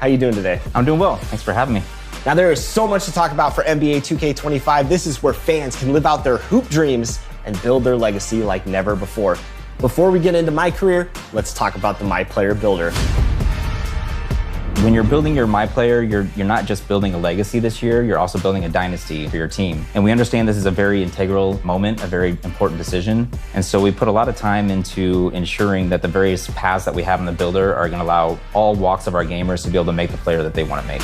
How you doing today? I'm doing well. Thanks for having me. Now, there is so much to talk about for NBA 2K25. This is where fans can live out their hoop dreams and build their legacy like never before. Before we get into my career, let's talk about the My Player Builder. When you're building your My Player, you're not just building a legacy this year, you're also building a dynasty for your team. And we understand this is a very integral moment, a very important decision. And so we put a lot of time into ensuring that the various paths that we have in the builder are going to allow all walks of our gamers to be able to make the player that they want to make.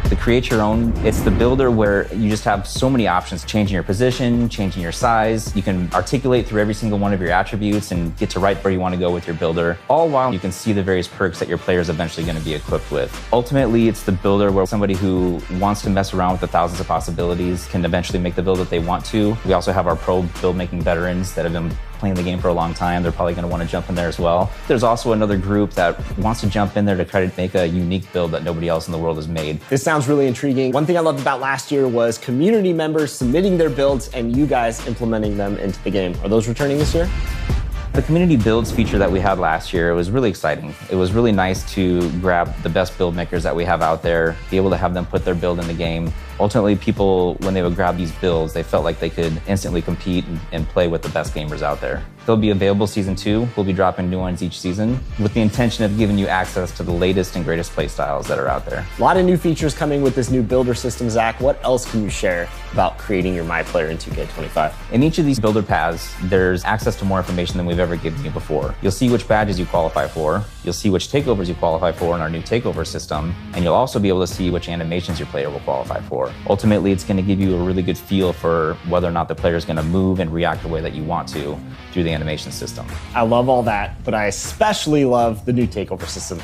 To create your own, it's the builder where you just have so many options, changing your position, changing your size. You can articulate through every single one of your attributes and get to right where you want to go with your builder, all while you can see the various perks that your player is eventually going to be equipped with. Ultimately, it's the builder where somebody who wants to mess around with the thousands of possibilities can eventually make the build that they want to. We also have our pro build making veterans that have been playing the game for a long time. They're probably going to want to jump in there as well. There's also another group that wants to jump in there to try to make a unique build that nobody else in the world has made. This sounds really intriguing. One thing I loved about last year was community members submitting their builds and you guys implementing them into the game. Are those returning this year? The community builds feature that we had last year was really exciting. It was really nice to grab the best build makers that we have out there, be able to have them put their build in the game. Ultimately, people, when they would grab these builds, they felt like they could instantly compete and play with the best gamers out there. They'll be available season 2. We'll be dropping new ones each season with the intention of giving you access to the latest and greatest play styles that are out there. A lot of new features coming with this new builder system, Zach. What else can you share about creating your My Player in 2K25? In each of these builder paths, there's access to more information than we've ever given you before. You'll see which badges you qualify for. You'll see which takeovers you qualify for in our new takeover system. And you'll also be able to see which animations your player will qualify for. Ultimately, it's going to give you a really good feel for whether or not the player is going to move and react the way that you want to through the animation system. I love all that, but I especially love the new takeover system.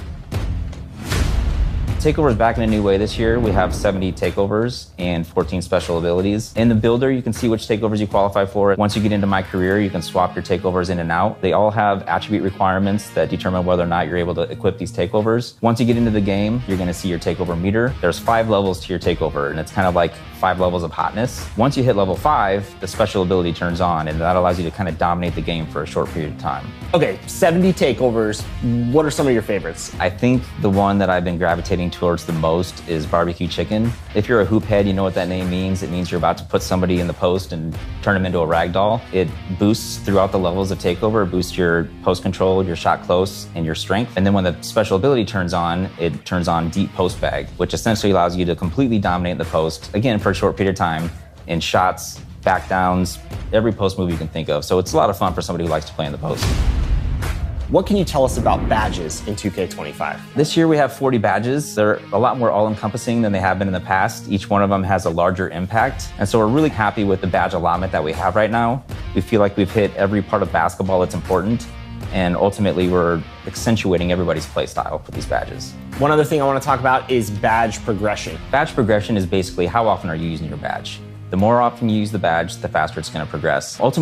Takeover is back in a new way this year. We have 70 takeovers and 14 special abilities. In the builder, you can see which takeovers you qualify for. Once you get into My Career, you can swap your takeovers in and out. They all have attribute requirements that determine whether or not you're able to equip these takeovers. Once you get into the game, you're gonna see your takeover meter. There's 5 levels to your takeover, and it's kind of like 5 levels of hotness. Once you hit level 5, the special ability turns on, and that allows you to kind of dominate the game for a short period of time. Okay, 70 takeovers. What are some of your favorites? I think the one that I've been gravitating towards the most is barbecue chicken. If you're a hoop head, you know what that name means. It means you're about to put somebody in the post and turn them into a rag doll. It boosts throughout the levels of takeover. It boosts your post control, your shot close, and your strength. And then when the special ability turns on, it turns on deep post bag, which essentially allows you to completely dominate the post, again, for a short period of time, in shots, back downs, every post move you can think of. So it's a lot of fun for somebody who likes to play in the post. What can you tell us about badges in 2K25? This year we have 40 badges. They're a lot more all-encompassing than they have been in the past. Each one of them has a larger impact. And so we're really happy with the badge allotment that we have right now. We feel like we've hit every part of basketball that's important. And ultimately, we're accentuating everybody's play style with these badges. One other thing I want to talk about is badge progression. Badge progression is basically how often are you using your badge. The more often you use the badge, the faster it's going to progress. Ultimately,